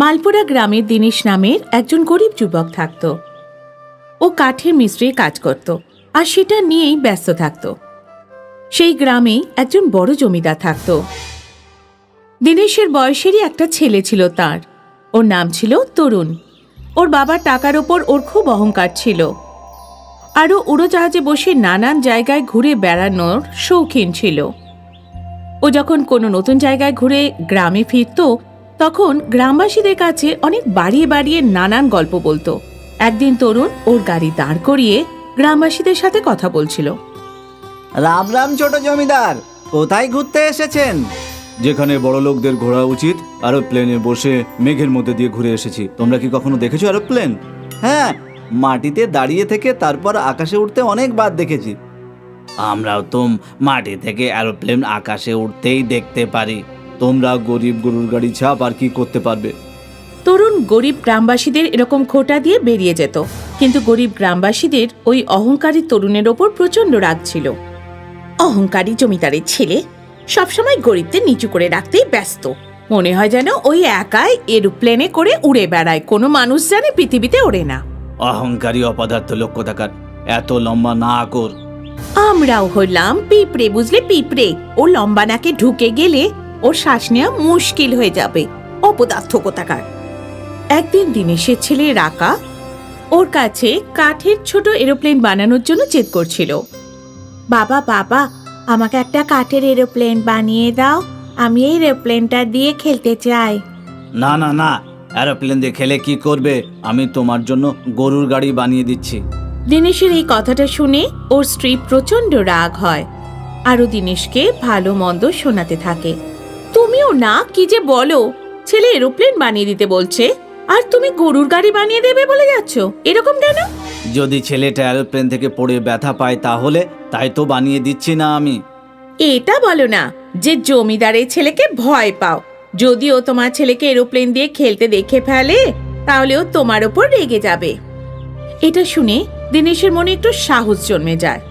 মালপুরা গ্রামের দিনেশ নামের একজন গরিব যুবক থাকত। ও কাঠের মিস্ত্রির কাজ করত আর সেটা নিয়েই ব্যস্ত থাকত। সেই গ্রামেই একজন বড় জমিদার থাকত। দিনেশের বয়সেরই একটা ছেলে ছিল তার। ওর নাম ছিল তরুণ। ওর বাবার টাকার ওপর ওর খুব অহংকার ছিল। আরও উড়োজাহাজে বসে নানান জায়গায় ঘুরে বেড়ানোর শৌখিন ছিল। ও যখন কোনো নতুন জায়গায় ঘুরে গ্রামে ফিরত তখন গ্রামবাসীদের কাছে অনেক বাড়িয়ে বাড়িয়ে নানান গল্প বলতো। একদিন তরুণ ওর গাড়ি দাঁড় করিয়ে গ্রামবাসীদের সাথে কথা বলছিল। রাম রাম ছোট জমিদার, কোথায় ঘুরতে এসেছেন? যেখানে বড় লোকদের ঘোরা উচিত এরোপ্লেনে বসে মেঘের মধ্যে দিয়ে ঘুরে এসেছি। তোমরা কি কখনো দেখেছো এরোপ্লেন? হ্যাঁ, মাটিতে দাঁড়িয়ে থেকে তারপর আকাশে উঠতে অনেকবার দেখেছি। আমরাও তো মাটি থেকে এরোপ্লেন আকাশে উঠতেই দেখতে পারি। তোমরা গরিব গরুর গাড়ি ছাপ আর কি করতে পারবে? তরুণ গরিব গ্রামবাসীদের এরকম খোঁটা দিয়ে বেরিয়ে যেত, কিন্তু গরিব গ্রামবাসীদের ওই অহংকারী তরুণের ওপর প্রচন্ড রাগ ছিল। অহংকারী জমিদারের ছেলে সবসময় গরিবদের নিচু করে রাখতেই ব্যস্ত। মনে হয় যেন ওই একাই এরোপ্লেনে করে উড়ে বেড়ায়, কোনো মানুষ জানে পৃথিবীতে ওড়ে না। অহংকারী অপদার্থ লোক কোথাকার, এত লম্বা না কর। আমরাও হইলাম পিঁপড়ে, বুঝলে? পিঁপড়ে। ও লম্বা নাকে ঢুকে গেলে ওর শ্বাস নেওয়া মুশকিল হয়ে যাবে। অপদার্থ কোথাকার। একদিন দিনেশের ছেলে রাকা ওর কাছে কাঠের ছোট এরোপ্লেন বানানোর জন্য জেদ করছিল। বাবা বাবা, আমাকে একটা কাঠের এরোপ্লেন বানিয়ে দাও, আমি এই এরোপ্লেনটা দিয়ে খেলতে চাই। না না না, এরোপ্লেন দিয়ে খেলে কি করবে? আমি তোমার জন্য গরুর গাড়ি বানিয়ে দিচ্ছি। দিনেশের এই কথাটা শুনে ওর স্ত্রী প্রচন্ড রাগ হয়, আরও দিনেশকে ভালো মন্দ শোনাতে থাকে। তুমিও না, কি যে বলো! ছেলে এরোপ্লেন বানিয়ে দিতে বলছে আর তুমি গরুর গাড়ি বানিয়ে দেবে বলে যাচ্ছ, এরকম কেন? যদি ছেলেটা এরোপ্লেন থেকে পড়ে ব্যথা পায় তাহলে? তাই তো বানিয়ে দিচ্ছি না আমি। এটা বলো না যে জমিদারের ছেলেকে ভয় পাও। যদি ও তোমার ছেলেকে এরোপ্লেন দিয়ে খেলতে দেখে ফেলে তাহলে ও তোমার ওপর রেগে যাবে। এটা শুনে দিনেশের মনে একটু সাহস জন্মে যায়,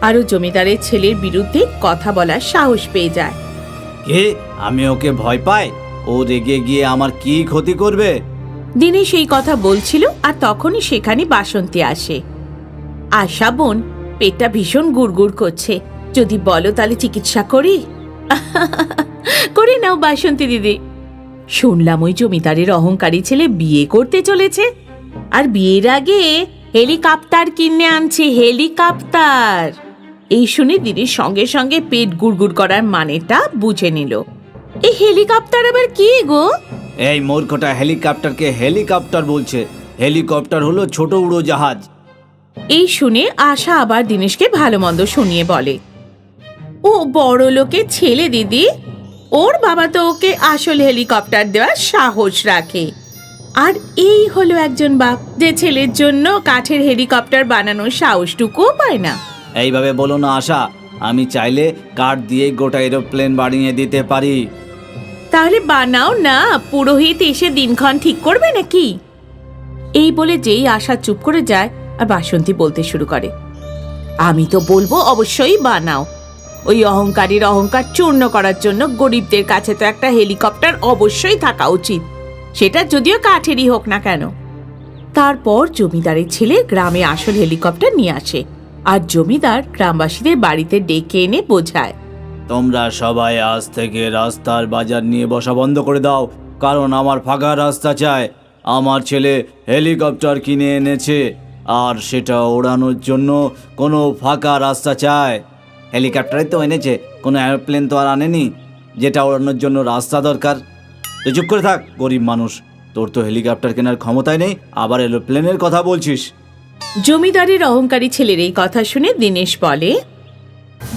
আর ও জমিদারের ছেলের বিরুদ্ধে কথা বলার সাহস পেয়ে যায়। কে? আমি ওকে ভয় পাই? ও রেগে গিয়ে আমার কি ক্ষতি করবে? দিনেশ এই কথা বলছিল আর তখনই সেখানে বাসন্তী আসে। আশা বোন, পেটটা ভীষণ গুড়গুড় করছে, যদি বলো তাহলে চিকিৎসা করি। করে নাও বাসন্তী দিদি। শুনলাম ওই জমিদারের অহংকারী ছেলে বিয়ে করতে চলেছে, আর বিয়ের আগে হেলিকপ্টার কিনে আনছে। হেলিকপ্টার! এই শুনে দিদির সঙ্গে সঙ্গে পেট গুড়গুড় করার মানেটা বুঝে নিল। এই হেলিকপ্টার আবার কি গো? এই মূর্খটা হেলিকপ্টারকে হেলিকপ্টার বলছে। হেলিকপ্টার হলো ছোট উড়োজাহাজ। এই শুনে আশা আবার দিনেশকে ভালো মন্দ শুনিয়ে বলে, ও বড় লোকের ছেলে দিদি, ওর বাবা তো ওকে আসল হেলিকপ্টার দেওয়ার সাহস রাখে। আর এই হলো একজন বাপ যে ছেলের জন্য কাঠের হেলিকপ্টার বানানোর সাহসটুকুও পায় না। এইভাবে বলো না আশা, আমি চাইলে কাঠ দিয়ে গোটা এরোপ্লেন বানিয়ে দিতে পারি। তাহলে বানাও না, পুরোহিত এসে দিনক্ষণ ঠিক করবে নাকি? এই বলে যেই আশা চুপ করে যায় আর বাসন্তী বলতে শুরু করে, আমি তো বলবো অবশ্যই বানাও। ওই অহংকারীর অহংকার চূর্ণ করার জন্য গরিবদের কাছে তো একটা হেলিকপ্টার অবশ্যই থাকা উচিত, সেটা যদিও কাঠেরই হোক না কেন। তারপর জমিদারের ছেলে গ্রামে আসল হেলিকপ্টার নিয়ে আসে আর জমিদার গ্রামবাসীদের বাড়িতে ডেকে এনে বোঝায়, তোমরা সবাই আজ থেকে রাস্তার বাজার নিয়ে বসা বন্ধ করে দাও, কারণ আমার ফাঁকা রাস্তা চাই। আমার ছেলে হেলিকপ্টার কিনে এনেছে আর সেটা ওড়ানোর জন্য কোনো ফাঁকা রাস্তা চায়। হেলিকপ্টারই তো এনেছে, কোনো এরোপ্লেন তো আর আনেনি যেটা ওড়ানোর জন্য রাস্তা দরকার। তো চুপ করে থাক গরিব মানুষ, তোর তো হেলিকপ্টার কেনার ক্ষমতাই নেই, আবার এরোপ্লেনের কথা বলছিস। জমিদারের অহংকারী ছেলের এই কথা শুনে দিনেশ বলে,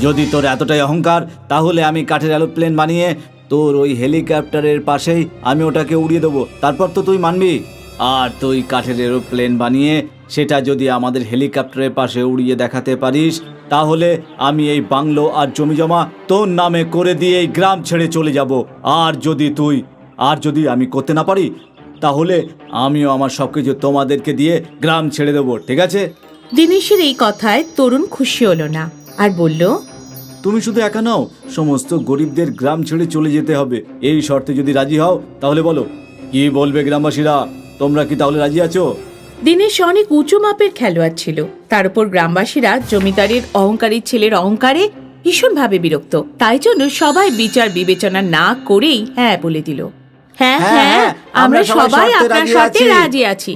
যদি তোর এতটাই অহংকার তাহলে আমি কাঠের এরোপ্লেন বানিয়ে তোর ওই হেলিকপ্টারের পাশেই আমি ওটাকে উড়িয়ে দেবো, তারপর তো তুই মানবি। আর তুই কাঠের এরোপ্লেন বানিয়ে সেটা যদি আমাদের হেলিকপ্টারের পাশে উড়িয়ে দেখাতে পারিস তাহলে আমি এই বাংলো আর জমি জমা তোর নামে করে দিয়ে এই গ্রাম ছেড়ে চলে যাব। আর যদি আমি করতে না পারি তাহলে আমিও আমার সব কিছু তোমাদেরকে দিয়ে গ্রাম ছেড়ে দেবো, ঠিক আছে? দিনেশের এই কথায় তরুণ খুশি হলো না আর বলল, তুমি শুধু একা নাও, সমস্ত গরিবদের গ্রাম ছেড়ে চলে যেতে হবে। এই শর্তে যদি রাজি হও তাহলে বলো। কি বলবে গ্রামবাসীরা? তোমরা কি তাহলে রাজি আছো? দীনেশ অনেক উঁচু মাপের খেলোয়াড় ছিল, তার উপর গ্রামবাসীরা জমিদারের অহংকারী ছেলের অহংকারে ভীষণভাবে বিরক্ত। তাই জন্য সবাই বিচার বিবেচনা না করেই হ্যাঁ বলে দিল। হ্যাঁ হ্যাঁ, আমরা সবাই আপনার সাথে রাজি আছি।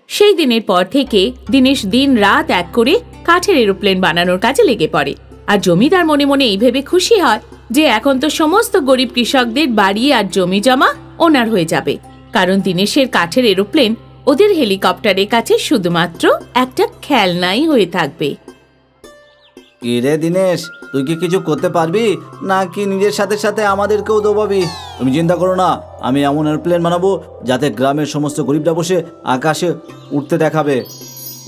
সেই দিনের পর থেকে দীনেশ দিন রাত এক করে কাঠের এরোপ্লেন বানানোর কাজে লেগে পড়ে। আর জমিদার মনে মনে এই ভেবে খুশি হয় যে এখন তো সমস্ত গরিব কৃষকদের বাড়ি আর জমি জমা ওনার হয়ে যাবে, কারণ দীনেশের কাঠের এরোপ্লেন ওদের হেলিকপ্টারের কাছে শুধুমাত্র একটা খেলনাই হয়ে থাকবে। কি রে দিনেশ, তুই কি কিছু করতে পারবি নাকি নিজের সাথে সাথে আমাদেরকেও দোবাবি? তুমি চিন্তা করো না, আমি এমন এরোপ্লেন বানাবো যাতে গ্রামের সমস্ত গরিবরা বসে আকাশে উঠতে দেখাবে।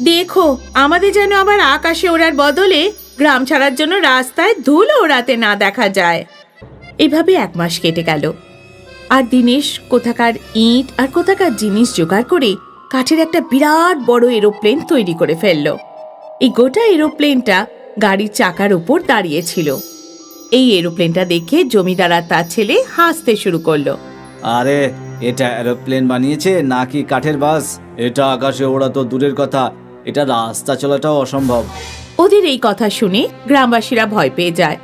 দেখো, আমাদের যেন আবার আকাশে ওড়ার বদলে গ্রাম ছাড়ার জন্য রাস্তায় ধুলো ওড়াতে না দেখা যায়। এভাবে 1 মাস কেটে গেল, আর দীনেশ কোথাকার ইট আর কোথাকার জিনিস জোগাড় করে কাঠের একটা বিরাট বড় এরোপ্লেন তৈরি করে ফেলল। এই গোটা এরোপ্লেনটা গাড়ির চাকার উপর দাঁড়িয়েছিল। এই এরোপ্লেনটা দেখে জমিদার আর তার ছেলে হাসতে শুরু করলো। আরে, এটা এরোপ্লেন বানিয়েছে নাকি কাঠের বাস? এটা আকাশে ওড়া তো দূরের কথা, এটা রাস্তা চলাটাও অসম্ভব। ওদের এই কথা শুনে গ্রামবাসীরা ভয় পেয়ে যায়,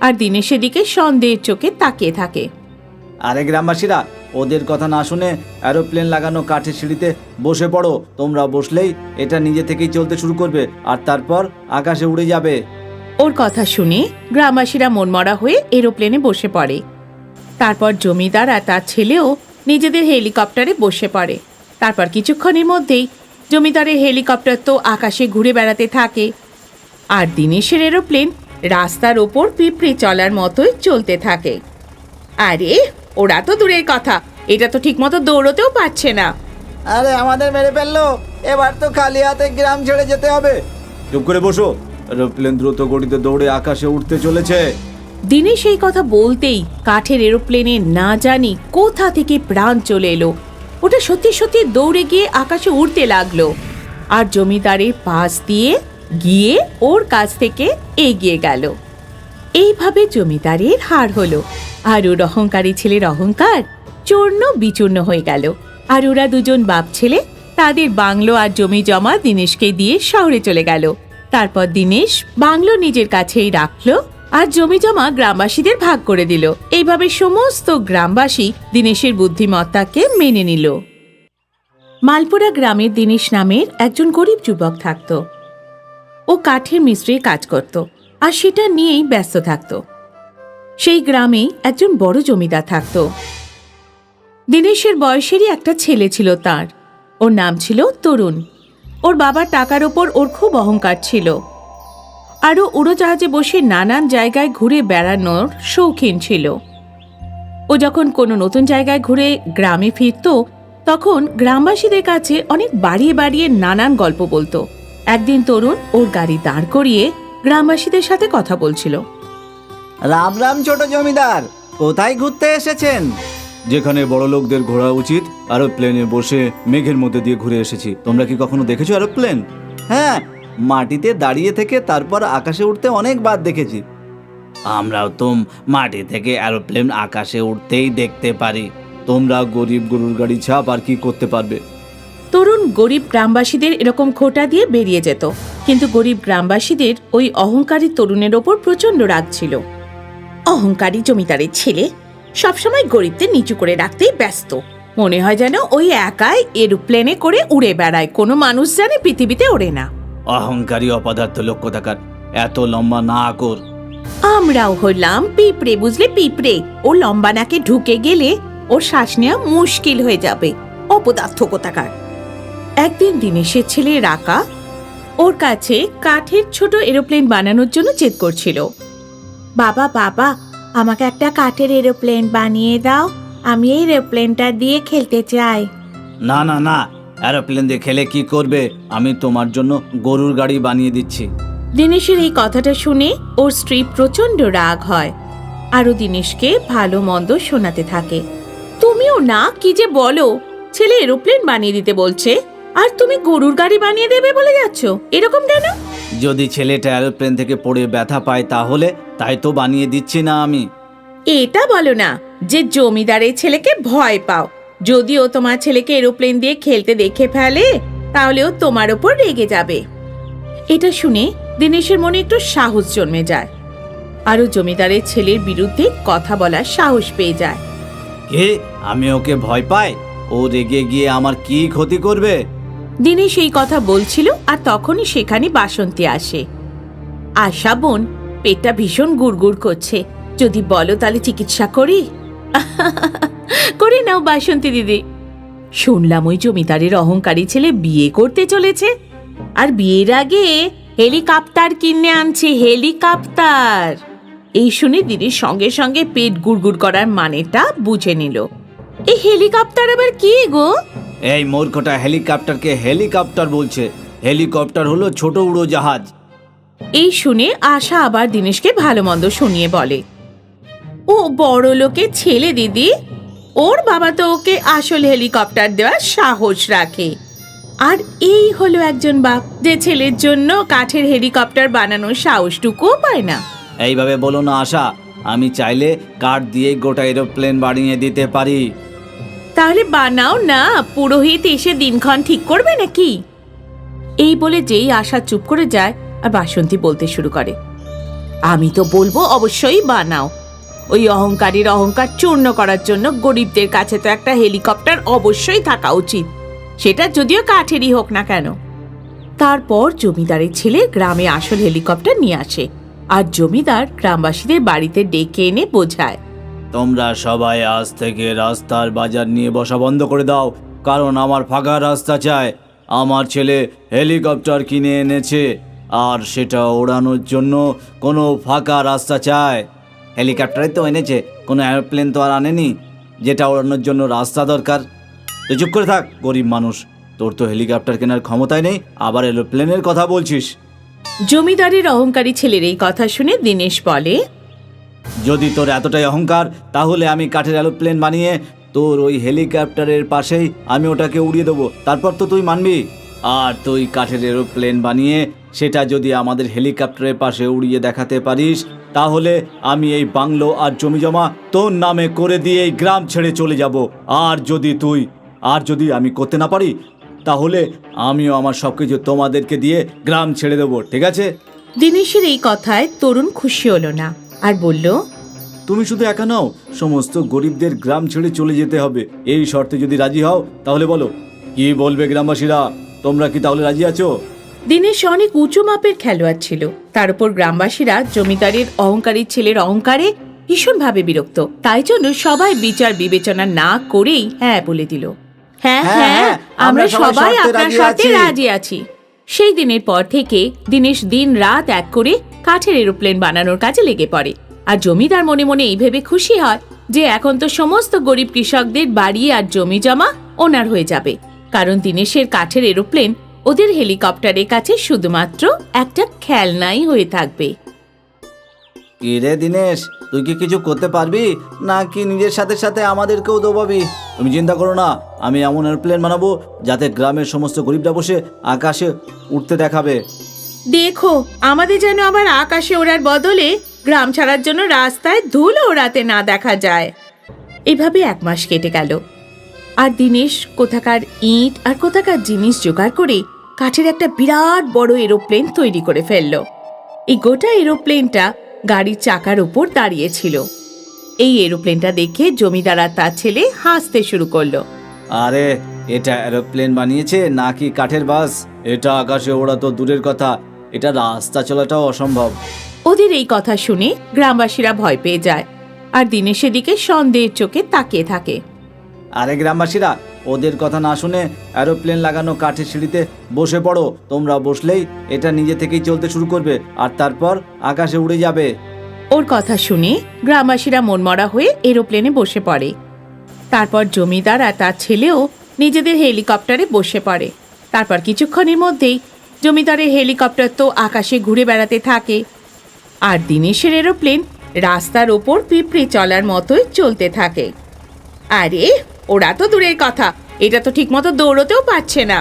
আর দীনেশের দিকে সন্দেহের চোখে তাকিয়ে থাকে। আরে গ্রামবাসীরা, ওদের কথা না শুনে এরোপ্লেন লাগানো কাঠের সিঁড়িতে বসে পড়ো। তোমরা বসলেই এটা নিজে থেকেই চলতে শুরু করবে আর তারপর আকাশে উড়ে যাবে। ওর কথা শুনে গ্রামবাসীরা মনমরা হয়ে এরোপ্লেনে বসে পড়ে। তারপর জমিদার আর তার ছেলেও নিজেদের হেলিকপ্টারে বসে পড়ে। তারপর কিছুক্ষণের মধ্যেই জমিদারের হেলিকপ্টার তো আকাশে ঘুরে বেড়াতে থাকে, আর দীনেশের এরোপ্লেন রাস্তার ওপর পিঁপড়ে চলার মতোই চলতে থাকে। আরে, ওরা তো দূরের কথা, এটা তো ঠিকমতো দৌড়তেও পারছে না। আরে, আমাদের মেরে ফেললো, এবার তো খালি হাতে গ্রাম ছেড়ে যেতে হবে। চুপ করে বসো, এরোপ্লেন দ্রুত গতিতে দৌড়ে আকাশে উঠতে চলেছে। দীনেশ এই কথা বলতেই কাঠের এরোপ্লেনে না জানি কোথা থেকে প্রাণ চলে এলো। ওটা সত্যি সত্যি দৌড়ে গিয়ে আকাশে উড়তে লাগলো, আর জমিদারের পাশ দিয়ে গিয়ে ওর কাছ থেকে এগিয়ে গেল। এইভাবে জমিদারের হার হলো, আর ওর অহংকারী ছেলের অহংকার চূর্ণ বিচূর্ণ হয়ে গেল। আর ওরা দুজন বাপ ছেলে তাদের বাংলো আর জমি জমা দীনেশকে দিয়ে শহরে চলে গেল। তারপর দীনেশ বাংলো নিজের কাছেই রাখলো আর জমি জমা গ্রামবাসীদের ভাগ করে দিল। এইভাবে সমস্ত গ্রামবাসী দীনেশের বুদ্ধিমত্তাকে মেনে নিল। মালপুরা গ্রামের দীনেশ নামের একজন গরিব যুবক থাকত। ও কাঠের মিস্ত্রির কাজ করত আর সেটা নিয়েই ব্যস্ত থাকত। সেই গ্রামেই একজন বড় জমিদার থাকত। দীনেশের বয়সেরই একটা ছেলে ছিল তার, ওর নাম ছিল তরুণ। ওর বাবার টাকার ওপর ওর খুব অহংকার ছিল। আরও উড়োজাহাজে বসে নানান জায়গায় ঘুরে বেড়ানোর শৌখিন ছিল। ও যখন কোনো নতুন জায়গায় ঘুরে গ্রামে ফিরত, তখন গ্রামবাসীদের কাছে অনেক বাড়িয়ে বাড়িয়ে নানান গল্প বলতো। একদিন তরুণ ওর গাড়ি দাঁড় করিয়ে গ্রামবাসীদের সাথে কথা বলছিল। রাম রাম ছোট জমিদার, কোথায় ঘুরতে এসেছেন? যেখানে বড় লোকদের ঘোরা উচিত এরোপ্লেনে বসে মেঘের মধ্যে দিয়ে ঘুরে এসেছি। তোমরা কি কখনো দেখেছো এরোপ্লেন? হ্যাঁ, মাটিতে দাঁড়িয়ে থেকে তারপর আকাশে উঠতে অনেকবার দেখেছি। আমরাও তো মাটি থেকে এরোপ্লেন আকাশে উঠতেই দেখতে পারি। তোমরা গরিব গরুর গাড়ি ছাপ আর কি করতে পারবে? তরুণ গরিব গ্রামবাসীদের এরকম খোঁটা দিয়ে বেরিয়ে যেত, কিন্তু গরিব গ্রামবাসীদের ওই অহংকারী তরুণের ওপর প্রচন্ড রাগ ছিল। অহংকারী জমিদারের ছেলে সবসময় গরিবদের নিচু করে রাখতেই ব্যস্ত। মনে হয় যেন ওই একাই এরোপ্লেনে করে উড়ে বেড়ায়, কোনো মানুষ জানে পৃথিবীতে ওড়ে না। অহংকারী অপদার্থ লোক কোথাকার, এত লম্বা না কর। আমরাও হইলাম পিঁপড়ে, বুঝলে? পিঁপড়ে ও লম্বা নাকে ঢুকে গেলে ওর শ্বাস নেওয়া মুশকিল হয়ে যাবে। অপদার্থ কোথাকার। একদিন দীনেশের ছেলে রাকা ওর কাছে কাঠের ছোট এরোপ্লেন বানানোর জন্য জেদ করছিল। বাবা বাবা, আমাকে একটা কাঠের এরোপ্লেন বানিয়ে দাও, আমি এই এরোপ্লেনটা দিয়ে খেলতে চাই। না না না, এরোপ্লেন দিয়ে খেলে কি করবে? আমি তোমার জন্য গরুর গাড়ি বানিয়ে দিচ্ছি। দীনেশের এই কথাটা শুনে ওর স্ত্রী প্রচন্ড রাগ হয়, আরও দীনেশকে ভালো মন্দ শোনাতে থাকে। তুমিও না, কি যে বলো, ছেলে এরোপ্লেন বানিয়ে দিতে বলছে আর তুমি গরুর গাড়ি বানিয়ে দেবে বলে যাচ্ছ, এরকম কেন? যদি ছেলেটা এরোপ্লেন থেকে পড়ে ব্যথা পায় তাহলে? তাই তো বানিয়ে দিচ্ছি না আমি। এটা বলো না যে জমিদারের ছেলেকে ভয় পাও, যদিও তোমার ছেলেকে এরোপ্লেন দিয়ে খেলতে দেখে ফেলে তাহলেও তোমার ওপর রেগে যাবে। এটা শুনে দিনেশের মনে একটু সাহস জন্মে যায়, আরও জমিদারের ছেলের বিরুদ্ধে কথা বলার সাহস পেয়ে যায়। কে? আমি ওকে ভয় পাই? ও রেগে গিয়ে আমার কি ক্ষতি করবে? দিনেশ এই কথা বলছিল আর তখনই সেখানে বাসন্তী আসে। আশা বোন, পেটটা ভীষণ গুড়গুড় করছে, যদি বলো তাহলে চিকিৎসা করি। করে নাও বাসন্তী দিদি। শুনলাম ওই জমিদারের অহংকারী ছেলে বিয়ে করতে চলেছে, আর বিয়ের আগে হেলিকপ্টার কিনে আনছে। হেলিকপ্টার! এই শুনে দিদির সঙ্গে সঙ্গে পেট গুড়গুড় করার মানেটা বুঝে নিল। এই হেলিকপ্টার আবার কি গো? এই মূর্খটা হেলিকপ্টারকে হেলিকপ্টার বলছে। হেলিকপ্টার হলো ছোট উড়োজাহাজ। এই শুনে আশা আবার দিনেশকে ভালো মন্দ শুনিয়ে বলে, ও বড় লোকের ছেলে দিদি, ওর বাবা তো ওকে আসল হেলিকপ্টার দেওয়ার সাহস রাখে। আর এই হলো একজন বাপ যে ছেলের জন্য কাঠের হেলিকপ্টার বানানোর সাহসটুকুও পায় না। এইভাবে বলো না আশা, আমি চাইলে কাঠ দিয়ে গোটা এরোপ্লেন বানিয়ে দিতে পারি। তাহলে বানাও না, পুরোহিত এসে দিনক্ষণ ঠিক করবে নাকি? এই বলে যেই আশা চুপ করে যায় আর বাসন্তী বলতে শুরু করে, আমি তো বলবো অবশ্যই বানাও। ওই অহংকারীর অহংকার চূর্ণ করার জন্য গরিবদের কাছে তো একটা হেলিকপ্টার অবশ্যই থাকা উচিত, সেটা যদিও কাঠেরই হোক না কেন। তারপর জমিদারের ছেলে গ্রামে আসল হেলিকপ্টার নিয়ে আসে আর জমিদার গ্রামবাসীদের বাড়িতে ডেকে এনে বোঝায়, তোমরা সবাই আজ থেকে রাস্তার বাজার নিয়ে বসা বন্ধ করে দাও, কারণ আমার ফাঁকা রাস্তা চাই। আমার ছেলে হেলিকপ্টার কিনে এনেছে আর সেটা ওড়ানোর জন্য কোনো ফাঁকা রাস্তা চায়। হেলিকপ্টারে তো এনেছে, কোনো এরোপ্লেন তো আর আনেনি যেটা ওড়ানোর জন্য রাস্তা দরকার। তুই চুপ করে থাক, গরিব মানুষ। তোর তো হেলিকপ্টার কেনার ক্ষমতাই নেই, আবার এরোপ্লেনের কথা বলছিস। জমিদারের অহংকারী ছেলের এই কথা শুনে দিনেশ বলে, যদি তোর এতটাই অহংকার, তাহলে আমি কাঠের এরোপ্লেন বানিয়ে তোর ওই হেলিকপ্টারের পাশেই আমি ওটাকে উড়িয়ে দেবো, তারপর তো তুই মানবি। আর তুই কাঠের এরোপ্লেন বানিয়ে সেটা যদি আমাদের হেলিকপ্টারের পাশে উড়িয়ে দেখাতে পারিস, তাহলে আমি এই বাংলো আর জমি জমা তোর নামে করে দিয়ে এই গ্রাম ছেড়ে চলে যাব। আর যদি আমি করতে না পারি, তাহলে আমিও আমার সব কিছু তোমাদেরকে দিয়ে গ্রাম ছেড়ে দেবো, ঠিক আছে? দিনেশের এই কথায় তরুণ খুশি হলো না আর বলল, তুমি শুধু একা নাও, সমস্ত গরিবদের গ্রাম ছেড়ে চলে যেতে হবে। এই শর্তে যদি রাজি হও তাহলে বলো, কি বলবে গ্রামবাসীরা? তোমরা কি তাহলে রাজি আছো? দিনেশ অনেক উঁচু মাপের খেলোয়াড় ছিল, তার উপর গ্রামবাসীরা জমিদারের অহংকারী ছেলের অহংকারে ভীষণভাবে বিরক্ত, তাই জন্য সবাই বিচার বিবেচনা না করেই হ্যাঁ বলে দিল। হ্যাঁ হ্যাঁ, আমরা সবাই আপনার সাথে রাজি আছি। সেই দিনের পর থেকে দিনেশ দিন রাত এক করে কাঠের এরোপ্লেন বানানোর কাজে লেগে পড়ে। আর জমিদার মনে মনে এই ভেবে খুশি হয় যে এখন তো সমস্ত গরিব কৃষকদের বাড়ি আর জমি জমা ওনার হয়ে যাবে, কারণ দিনেশের কাঠের এরোপ্লেন ওদের হেলিকপ্টারের কাছে শুধুমাত্র একটা খেলনাই হয়ে থাকবে। কি রে দিনেশ, তুই কি কিছু করতে পারবি নাকি নিজের সাথে সাথে আমাদেরকেও দোবাবি? তুমি চিন্তা করো না, আমি এমন এরোপ্লেন বানাবো যাতে গ্রামের সমস্ত গরিবরা বসে আকাশে উঠতে দেখাবে। দেখো, আমাদের যেন আবার আকাশে ওড়ার বদলে গ্রাম ছাড়ার জন্য রাস্তায় ধুলো ওড়াতে না দেখা যায়। এভাবে 1 মাস কেটে গেল আর দিনেশ কোথাকার ইট আর কোথাকার জিনিস জোগাড় করে কাঠের একটা বিরাট বড় এরোপ্লেন তৈরি করে ফেললো। এই গোটা এরোপ্লেনটা গাড়ির চাকার উপর দাঁড়িয়েছিল। এই এরোপ্লেনটা দেখে জমিদার আর তার ছেলে হাসতে শুরু করলো। আরে, এটা এরোপ্লেন বানিয়েছে নাকি কাঠের বাস? এটা আকাশে ওড়া তো দূরের কথা, এটা রাস্তা চলাটাও অসম্ভব। ওদের এই কথা শুনে গ্রামবাসীরা ভয় পেয়ে যায় আর দিনেশের দিকে সন্দেহের চোখে তাকিয়ে থাকে। আরে গ্রামবাসীরা, ওদের কথা না শুনে এরোপ্লেন লাগানো কাঠের সিঁড়িতে বসে পড়ো। তোমরা বসলেই এটা নিজে থেকেই চলতে শুরু করবে আর তারপর আকাশে উড়ে যাবে। ওর কথা শুনে গ্রামবাসীরা মনমরা হয়ে এরোপ্লেনে বসে পড়ে। তারপর জমিদার আর তার ছেলেও নিজেদের হেলিকপ্টারে বসে পড়ে। তারপর কিছুক্ষণের মধ্যেই জমিদারের হেলিকপ্টার তো আকাশে ঘুরে বেড়াতে থাকে আর দিনেশের এরোপ্লেন রাস্তার ওপর পিঁপড়ে চলার মতোই চলতে থাকে। আরে, ওরা তো দূরের কথা, এটা তো ঠিকমতো দৌড়তেও পারছে না।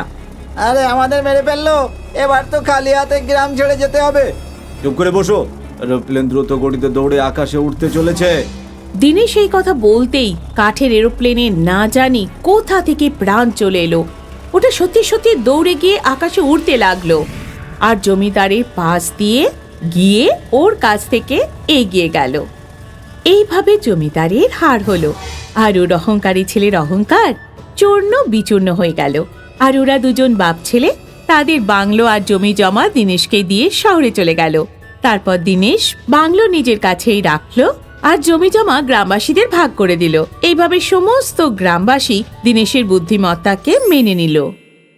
আরে, আমাদের মেরে ফেললো, এবার তো খালি হাতে গ্রাম ছেড়ে যেতে হবে। চুপ করে বসো, এরোপ্লেন দ্রুত গতিতে দৌড়ে আকাশে উঠতে চলেছে। দিনেশ এই কথা বলতেই কাঠের এরোপ্লেনে না জানি কোথা থেকে প্রাণ চলে এলো। ওটা সত্যি সত্যি দৌড়ে গিয়ে আকাশে উড়তে লাগলো আর জমিদারের পাশ দিয়ে গিয়ে ওর কাছ থেকে এগিয়ে গেল। এইভাবে জমিদারের হার হলো আর ওর অহংকারী ছেলের অহংকার চূর্ণ বিচূর্ণ হয়ে গেল। আর ওরা দুজন বাপ ছেলে তাদের বাংলো আর জমি জমা দিনেশকে দিয়ে শহরে চলে গেল। তারপর দিনেশ বাংলো নিজের কাছেই রাখলো আর জমি জমা গ্রামবাসীদের ভাগ করে দিল। এইভাবে সমস্ত গ্রামবাসী দিনেশের বুদ্ধিমত্তাকে মেনে নিল।